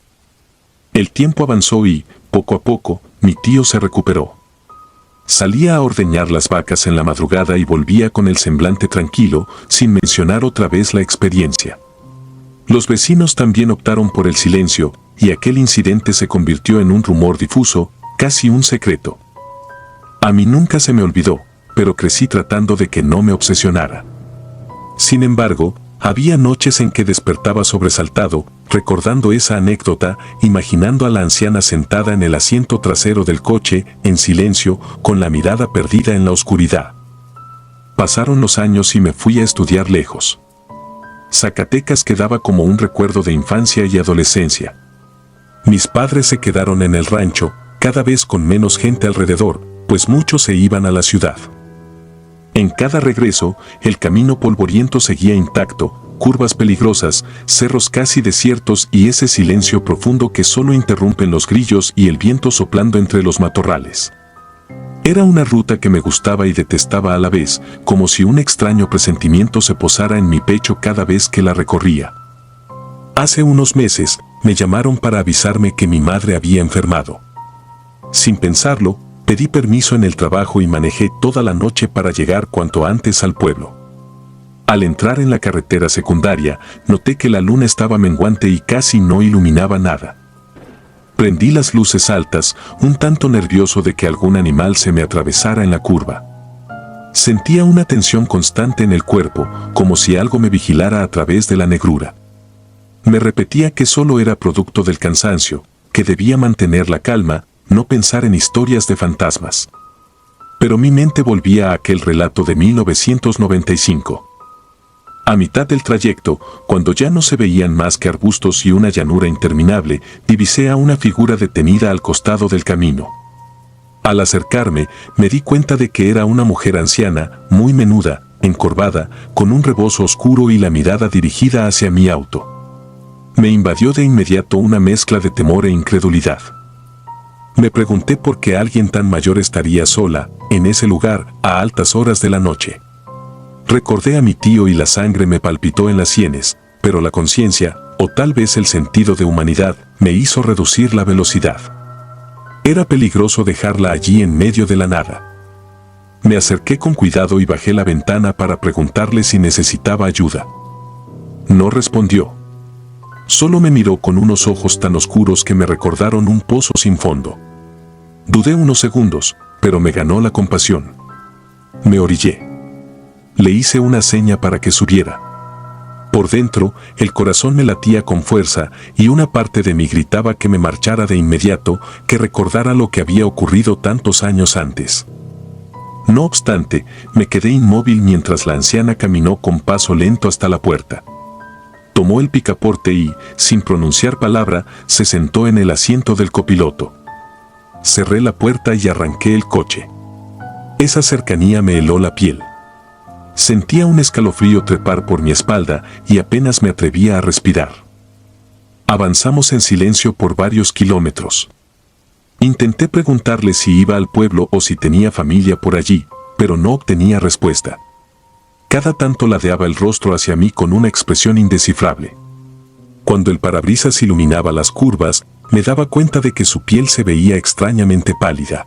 El tiempo avanzó y, poco a poco, mi tío se recuperó. Salía a ordeñar las vacas en la madrugada y volvía con el semblante tranquilo, sin mencionar otra vez la experiencia. Los vecinos también optaron por el silencio, y aquel incidente se convirtió en un rumor difuso, casi un secreto. A mí nunca se me olvidó, pero crecí tratando de que no me obsesionara. Sin embargo, había noches en que despertaba sobresaltado, recordando esa anécdota, imaginando a la anciana sentada en el asiento trasero del coche, en silencio, con la mirada perdida en la oscuridad. Pasaron los años y me fui a estudiar lejos. Zacatecas quedaba como un recuerdo de infancia y adolescencia. Mis padres se quedaron en el rancho, cada vez con menos gente alrededor, pues muchos se iban a la ciudad. En cada regreso, el camino polvoriento seguía intacto, curvas peligrosas, cerros casi desiertos y ese silencio profundo que solo interrumpen los grillos y el viento soplando entre los matorrales. Era una ruta que me gustaba y detestaba a la vez, como si un extraño presentimiento se posara en mi pecho cada vez que la recorría. Hace unos meses, me llamaron para avisarme que mi madre había enfermado. Sin pensarlo, pedí permiso en el trabajo y manejé toda la noche para llegar cuanto antes al pueblo. Al entrar en la carretera secundaria, noté que la luna estaba menguante y casi no iluminaba nada. Prendí las luces altas, un tanto nervioso de que algún animal se me atravesara en la curva. Sentía una tensión constante en el cuerpo, como si algo me vigilara a través de la negrura. Me repetía que solo era producto del cansancio, que debía mantener la calma, no pensar en historias de fantasmas. Pero mi mente volvía a aquel relato de 1995. A mitad del trayecto, cuando ya no se veían más que arbustos y una llanura interminable, divisé a una figura detenida al costado del camino. Al acercarme, me di cuenta de que era una mujer anciana, muy menuda, encorvada, con un rebozo oscuro y la mirada dirigida hacia mi auto. Me invadió de inmediato una mezcla de temor e incredulidad. Me pregunté por qué alguien tan mayor estaría sola, en ese lugar, a altas horas de la noche. Recordé a mi tío y la sangre me palpitó en las sienes, pero la conciencia, o tal vez el sentido de humanidad, me hizo reducir la velocidad. Era peligroso dejarla allí en medio de la nada. Me acerqué con cuidado y bajé la ventana para preguntarle si necesitaba ayuda. No respondió. Solo me miró con unos ojos tan oscuros que me recordaron un pozo sin fondo. Dudé unos segundos, pero me ganó la compasión. Me orillé. Le hice una seña para que subiera. Por dentro, el corazón me latía con fuerza y una parte de mí gritaba que me marchara de inmediato, que recordara lo que había ocurrido tantos años antes. No obstante, me quedé inmóvil mientras la anciana caminó con paso lento hasta la puerta. Tomó el picaporte y, sin pronunciar palabra, se sentó en el asiento del copiloto. Cerré la puerta y arranqué el coche. Esa cercanía me heló la piel. Sentía un escalofrío trepar por mi espalda y apenas me atrevía a respirar. Avanzamos en silencio por varios kilómetros. Intenté preguntarle si iba al pueblo o si tenía familia por allí, pero no obtenía respuesta. Cada tanto ladeaba el rostro hacia mí con una expresión indescifrable. Cuando el parabrisas iluminaba las curvas, me daba cuenta de que su piel se veía extrañamente pálida.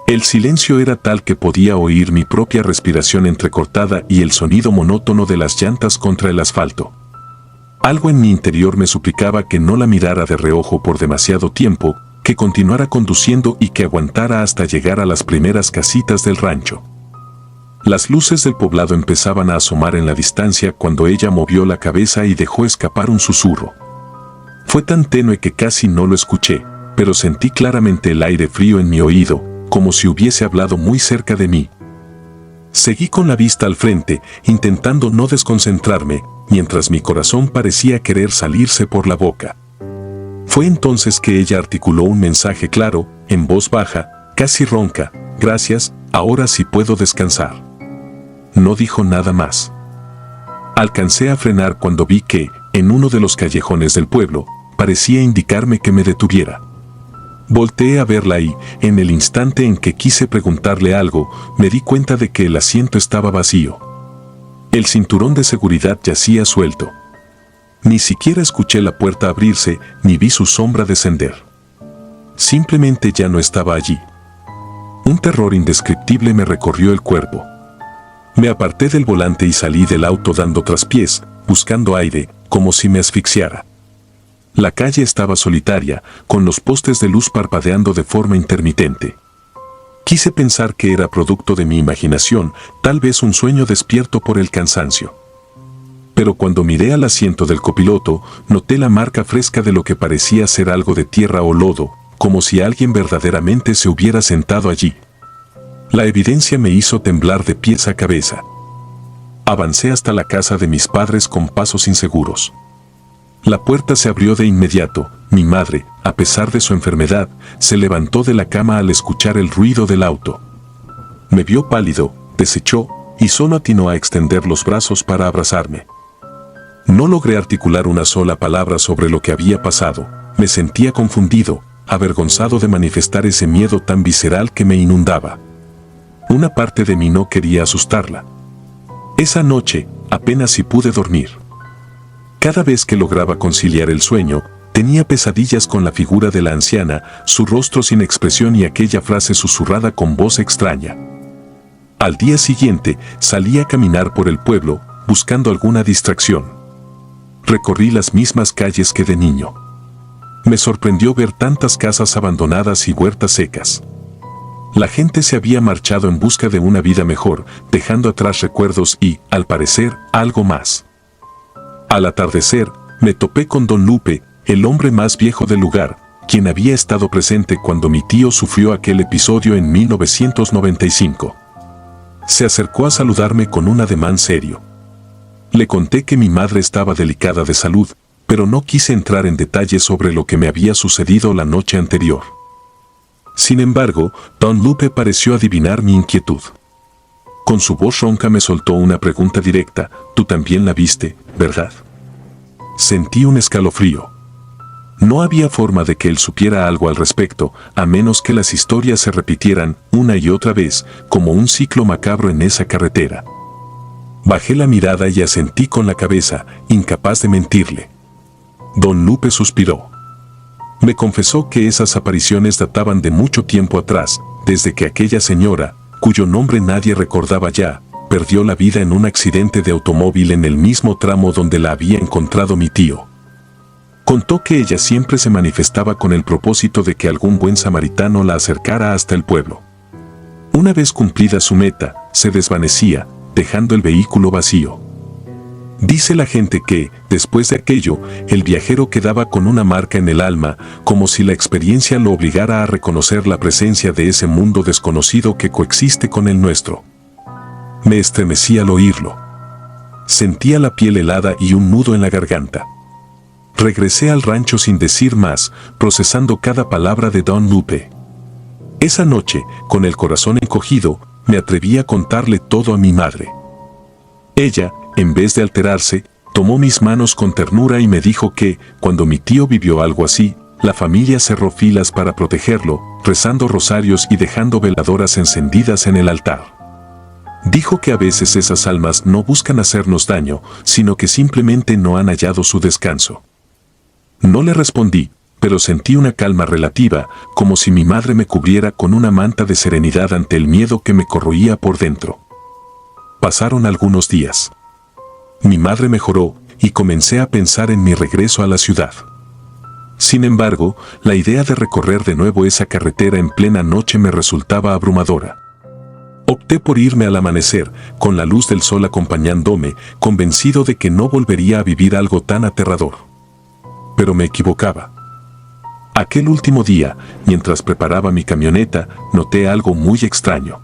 El silencio era tal que podía oír mi propia respiración entrecortada y el sonido monótono de las llantas contra el asfalto. Algo en mi interior me suplicaba que no la mirara de reojo por demasiado tiempo, que continuara conduciendo y que aguantara hasta llegar a las primeras casitas del rancho. Las luces del poblado empezaban a asomar en la distancia cuando ella movió la cabeza y dejó escapar un susurro. Fue tan tenue que casi no lo escuché, pero sentí claramente el aire frío en mi oído, como si hubiese hablado muy cerca de mí. Seguí con la vista al frente, intentando no desconcentrarme, mientras mi corazón parecía querer salirse por la boca. Fue entonces que ella articuló un mensaje claro, en voz baja, casi ronca: «Gracias, ahora sí puedo descansar». No dijo nada más. Alcancé a frenar cuando vi que, en uno de los callejones del pueblo, parecía indicarme que me detuviera. Volteé a verla y, en el instante en que quise preguntarle algo, me di cuenta de que el asiento estaba vacío. El cinturón de seguridad yacía suelto. Ni siquiera escuché la puerta abrirse, ni vi su sombra descender. Simplemente ya no estaba allí. Un terror indescriptible me recorrió el cuerpo. Me aparté del volante y salí del auto dando traspiés, buscando aire, como si me asfixiara. La calle estaba solitaria, con los postes de luz parpadeando de forma intermitente. Quise pensar que era producto de mi imaginación, tal vez un sueño despierto por el cansancio. Pero cuando miré al asiento del copiloto, noté la marca fresca de lo que parecía ser algo de tierra o lodo, como si alguien verdaderamente se hubiera sentado allí. La evidencia me hizo temblar de pies a cabeza. Avancé hasta la casa de mis padres con pasos inseguros. La puerta se abrió de inmediato. Mi madre, a pesar de su enfermedad, se levantó de la cama al escuchar el ruido del auto. Me vio pálido, desechó, y solo atinó a extender los brazos para abrazarme. No logré articular una sola palabra sobre lo que había pasado. Me sentía confundido, avergonzado de manifestar ese miedo tan visceral que me inundaba. Una parte de mí no quería asustarla. Esa noche, apenas si pude dormir. Cada vez que lograba conciliar el sueño, tenía pesadillas con la figura de la anciana, su rostro sin expresión y aquella frase susurrada con voz extraña. Al día siguiente, salí a caminar por el pueblo, buscando alguna distracción. Recorrí las mismas calles que de niño. Me sorprendió ver tantas casas abandonadas y huertas secas. La gente se había marchado en busca de una vida mejor, dejando atrás recuerdos y, al parecer, algo más. Al atardecer, me topé con don Lupe, el hombre más viejo del lugar, quien había estado presente cuando mi tío sufrió aquel episodio en 1995. Se acercó a saludarme con un ademán serio. Le conté que mi madre estaba delicada de salud, pero no quise entrar en detalles sobre lo que me había sucedido la noche anterior. Sin embargo, don Lupe pareció adivinar mi inquietud. Con su voz ronca me soltó una pregunta directa: «Tú también la viste, ¿verdad?». Sentí un escalofrío. No había forma de que él supiera algo al respecto, a menos que las historias se repitieran una y otra vez, como un ciclo macabro en esa carretera. Bajé la mirada y asentí con la cabeza, incapaz de mentirle. Don Lupe suspiró. Me confesó que esas apariciones databan de mucho tiempo atrás, desde que aquella señora, cuyo nombre nadie recordaba ya, perdió la vida en un accidente de automóvil en el mismo tramo donde la había encontrado mi tío. Contó que ella siempre se manifestaba con el propósito de que algún buen samaritano la acercara hasta el pueblo. Una vez cumplida su meta, se desvanecía, dejando el vehículo vacío. Dice la gente que, después de aquello, el viajero quedaba con una marca en el alma, como si la experiencia lo obligara a reconocer la presencia de ese mundo desconocido que coexiste con el nuestro. Me estremecí al oírlo. Sentía la piel helada y un nudo en la garganta. Regresé al rancho sin decir más, procesando cada palabra de don Lupe. Esa noche, con el corazón encogido, me atreví a contarle todo a mi madre. Ella, en vez de alterarse, tomó mis manos con ternura y me dijo que, cuando mi tío vivió algo así, la familia cerró filas para protegerlo, rezando rosarios y dejando veladoras encendidas en el altar. Dijo que a veces esas almas no buscan hacernos daño, sino que simplemente no han hallado su descanso. No le respondí, pero sentí una calma relativa, como si mi madre me cubriera con una manta de serenidad ante el miedo que me corroía por dentro. Pasaron algunos días. Mi madre mejoró y comencé a pensar en mi regreso a la ciudad. Sin embargo, la idea de recorrer de nuevo esa carretera en plena noche me resultaba abrumadora. Opté por irme al amanecer, con la luz del sol acompañándome, convencido de que no volvería a vivir algo tan aterrador. Pero me equivocaba. Aquel último día, mientras preparaba mi camioneta, noté algo muy extraño.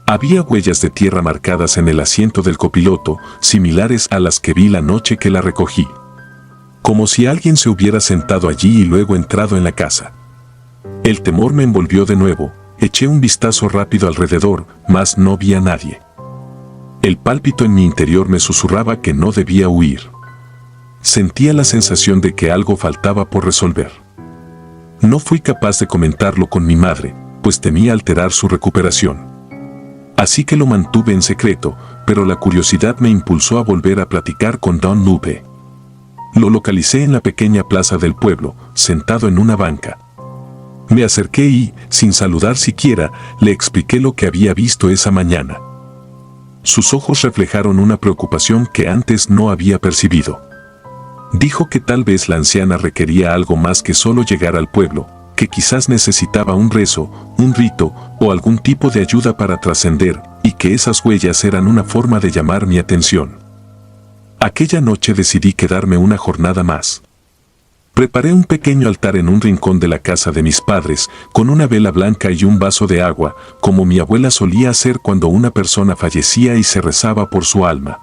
Había huellas de tierra marcadas en el asiento del copiloto, similares a las que vi la noche que la recogí. Como si alguien se hubiera sentado allí y luego entrado en la casa. El temor me envolvió de nuevo, eché un vistazo rápido alrededor, mas no vi a nadie. El pálpito en mi interior me susurraba que no debía huir. Sentía la sensación de que algo faltaba por resolver. No fui capaz de comentarlo con mi madre, pues temía alterar su recuperación. Así que lo mantuve en secreto, pero la curiosidad me impulsó a volver a platicar con Don Lupe. Lo localicé en la pequeña plaza del pueblo, sentado en una banca. Me acerqué y, sin saludar siquiera, le expliqué lo que había visto esa mañana. Sus ojos reflejaron una preocupación que antes no había percibido. Dijo que tal vez la anciana requería algo más que solo llegar al pueblo, que quizás necesitaba un rezo, un rito o algún tipo de ayuda para trascender, y que esas huellas eran una forma de llamar mi atención. Aquella noche decidí quedarme una jornada más. Preparé un pequeño altar en un rincón de la casa de mis padres, con una vela blanca y un vaso de agua, como mi abuela solía hacer cuando una persona fallecía y se rezaba por su alma.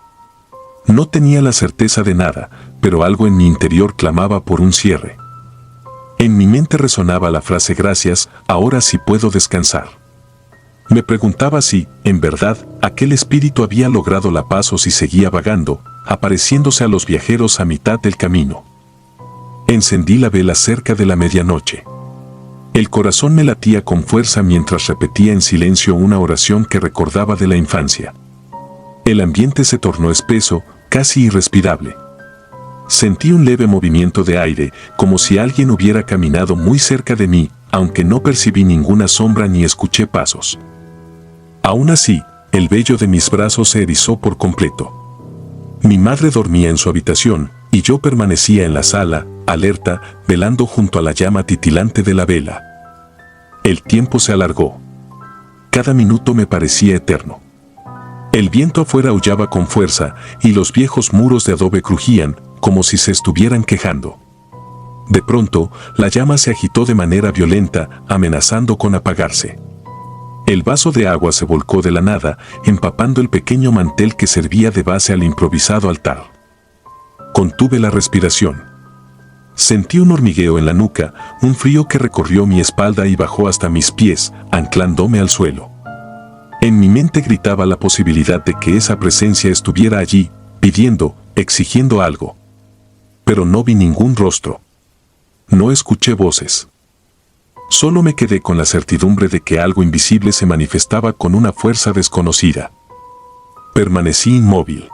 No tenía la certeza de nada, pero algo en mi interior clamaba por un cierre. En mi mente resonaba la frase gracias, ahora sí puedo descansar. Me preguntaba si, en verdad, aquel espíritu había logrado la paz o si seguía vagando, apareciéndose a los viajeros a mitad del camino. Encendí la vela cerca de la medianoche. El corazón me latía con fuerza mientras repetía en silencio una oración que recordaba de la infancia. El ambiente se tornó espeso, casi irrespirable. Sentí un leve movimiento de aire, como si alguien hubiera caminado muy cerca de mí, aunque no percibí ninguna sombra ni escuché pasos. Aún así, el vello de mis brazos se erizó por completo. Mi madre dormía en su habitación, y yo permanecía en la sala, alerta, velando junto a la llama titilante de la vela. El tiempo se alargó. Cada minuto me parecía eterno. El viento afuera aullaba con fuerza, y los viejos muros de adobe crujían, como si se estuvieran quejando. De pronto, la llama se agitó de manera violenta, amenazando con apagarse. El vaso de agua se volcó de la nada, empapando el pequeño mantel que servía de base al improvisado altar. Contuve la respiración. Sentí un hormigueo en la nuca, un frío que recorrió mi espalda y bajó hasta mis pies, anclándome al suelo. En mi mente gritaba la posibilidad de que esa presencia estuviera allí, pidiendo, exigiendo algo. Pero no vi ningún rostro. No escuché voces. Solo me quedé con la certidumbre de que algo invisible se manifestaba con una fuerza desconocida. Permanecí inmóvil.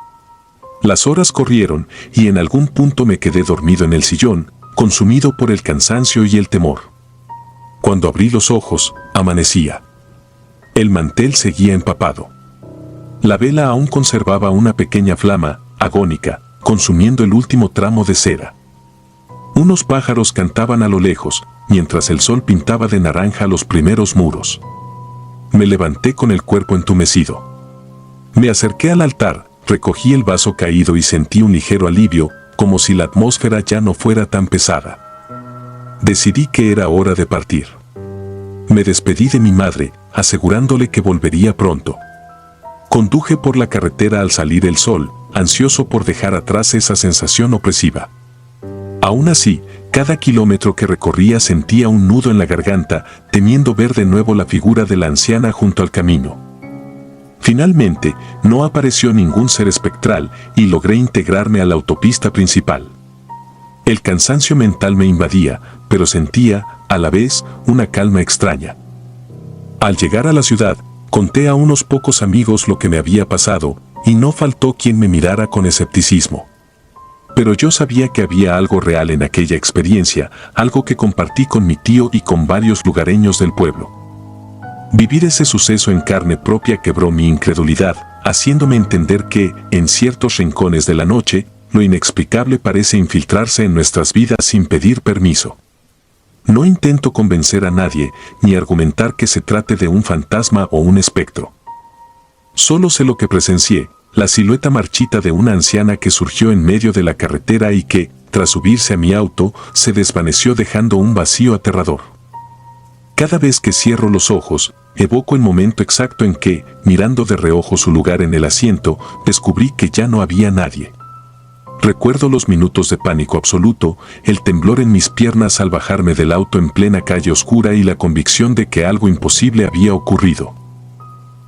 Las horas corrieron y en algún punto me quedé dormido en el sillón, consumido por el cansancio y el temor. Cuando abrí los ojos, amanecía. El mantel seguía empapado. La vela aún conservaba una pequeña flama, agónica, consumiendo el último tramo de cera. Unos pájaros cantaban a lo lejos, mientras el sol pintaba de naranja los primeros muros. Me levanté con el cuerpo entumecido. Me acerqué al altar, recogí el vaso caído y sentí un ligero alivio, como si la atmósfera ya no fuera tan pesada. Decidí que era hora de partir. Me despedí de mi madre, asegurándole que volvería pronto. Conduje por la carretera al salir el sol, ansioso por dejar atrás esa sensación opresiva. Aún así, cada kilómetro que recorría sentía un nudo en la garganta, temiendo ver de nuevo la figura de la anciana junto al camino. Finalmente, no apareció ningún ser espectral y logré integrarme a la autopista principal. El cansancio mental me invadía, pero sentía, a la vez, una calma extraña. Al llegar a la ciudad, conté a unos pocos amigos lo que me había pasado, y no faltó quien me mirara con escepticismo. Pero yo sabía que había algo real en aquella experiencia, algo que compartí con mi tío y con varios lugareños del pueblo. Vivir ese suceso en carne propia quebró mi incredulidad, haciéndome entender que, en ciertos rincones de la noche, lo inexplicable parece infiltrarse en nuestras vidas sin pedir permiso. No intento convencer a nadie, ni argumentar que se trate de un fantasma o un espectro. Solo sé lo que presencié, la silueta marchita de una anciana que surgió en medio de la carretera y que, tras subirse a mi auto, se desvaneció dejando un vacío aterrador. Cada vez que cierro los ojos, evoco el momento exacto en que, mirando de reojo su lugar en el asiento, descubrí que ya no había nadie. Recuerdo los minutos de pánico absoluto, el temblor en mis piernas al bajarme del auto en plena calle oscura y la convicción de que algo imposible había ocurrido.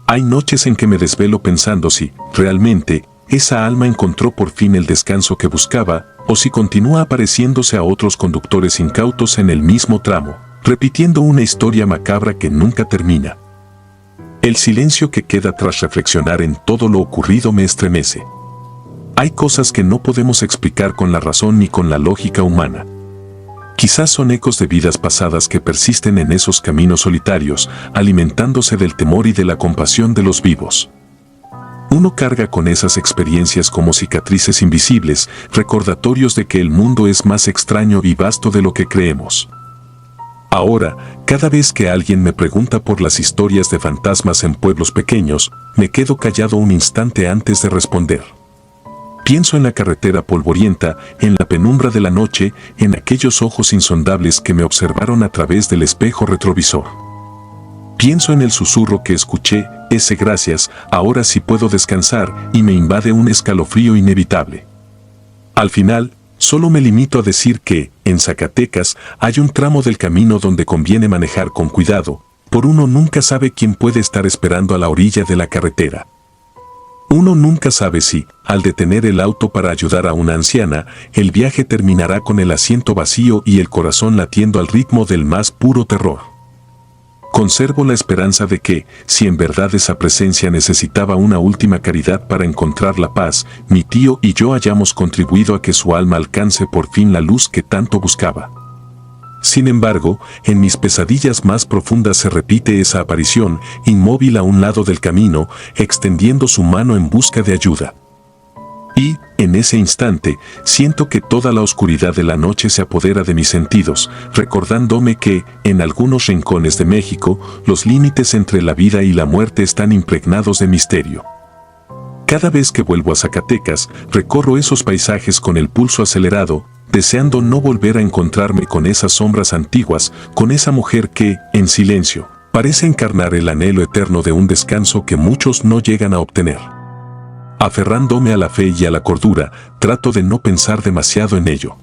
Hay noches en que me desvelo pensando si, realmente, esa alma encontró por fin el descanso que buscaba, o si continúa apareciéndose a otros conductores incautos en el mismo tramo. repitiendo una historia macabra que nunca termina. El silencio que queda tras reflexionar en todo lo ocurrido me estremece. Hay cosas que no podemos explicar con la razón ni con la lógica humana. Quizás son ecos de vidas pasadas que persisten en esos caminos solitarios, alimentándose del temor y de la compasión de los vivos. Uno carga con esas experiencias como cicatrices invisibles, recordatorios de que el mundo es más extraño y vasto de lo que creemos. Ahora, cada vez que alguien me pregunta por las historias de fantasmas en pueblos pequeños, me quedo callado un instante antes de responder. Pienso en la carretera polvorienta, en la penumbra de la noche, en aquellos ojos insondables que me observaron a través del espejo retrovisor. Pienso en el susurro que escuché, ese gracias, ahora sí puedo descansar, y me invade un escalofrío inevitable. Al final, solo me limito a decir que, en Zacatecas, hay un tramo del camino donde conviene manejar con cuidado, por uno nunca sabe quién puede estar esperando a la orilla de la carretera. Uno nunca sabe si, al detener el auto para ayudar a una anciana, el viaje terminará con el asiento vacío y el corazón latiendo al ritmo del más puro terror. Conservo la esperanza de que, si en verdad esa presencia necesitaba una última caridad para encontrar la paz, mi tío y yo hayamos contribuido a que su alma alcance por fin la luz que tanto buscaba. Sin embargo, en mis pesadillas más profundas se repite esa aparición, inmóvil a un lado del camino, extendiendo su mano en busca de ayuda. Y, en ese instante, siento que toda la oscuridad de la noche se apodera de mis sentidos, recordándome que, en algunos rincones de México, los límites entre la vida y la muerte están impregnados de misterio. Cada vez que vuelvo a Zacatecas, recorro esos paisajes con el pulso acelerado, deseando no volver a encontrarme con esas sombras antiguas, con esa mujer que, en silencio, parece encarnar el anhelo eterno de un descanso que muchos no llegan a obtener. Aferrándome a la fe y a la cordura, trato de no pensar demasiado en ello.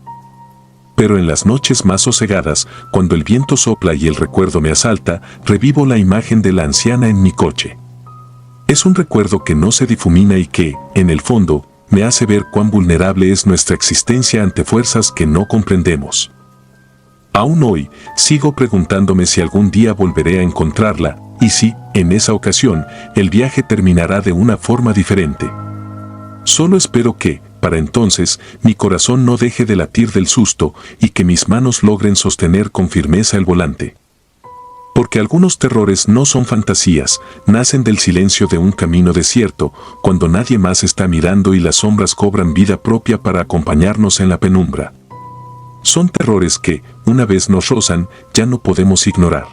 Pero en las noches más sosegadas, cuando el viento sopla y el recuerdo me asalta, revivo la imagen de la anciana en mi coche. Es un recuerdo que no se difumina y que, en el fondo, me hace ver cuán vulnerable es nuestra existencia ante fuerzas que no comprendemos. Aún hoy, sigo preguntándome si algún día volveré a encontrarla, y si, en esa ocasión, el viaje terminará de una forma diferente. Solo espero que, para entonces, mi corazón no deje de latir del susto y que mis manos logren sostener con firmeza el volante. Porque algunos terrores no son fantasías, nacen del silencio de un camino desierto, cuando nadie más está mirando y las sombras cobran vida propia para acompañarnos en la penumbra. Son terrores que, una vez nos rozan, ya no podemos ignorar.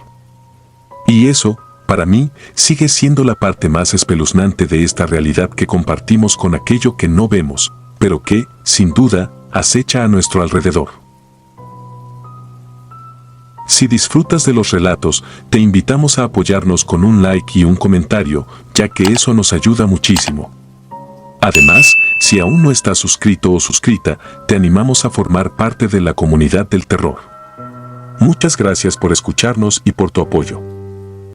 Y eso, para mí, sigue siendo la parte más espeluznante de esta realidad que compartimos con aquello que no vemos, pero que, sin duda, acecha a nuestro alrededor. Si disfrutas de los relatos, te invitamos a apoyarnos con un like y un comentario, ya que eso nos ayuda muchísimo. Además, si aún no estás suscrito o suscrita, te animamos a formar parte de la comunidad del terror. Muchas gracias por escucharnos y por tu apoyo.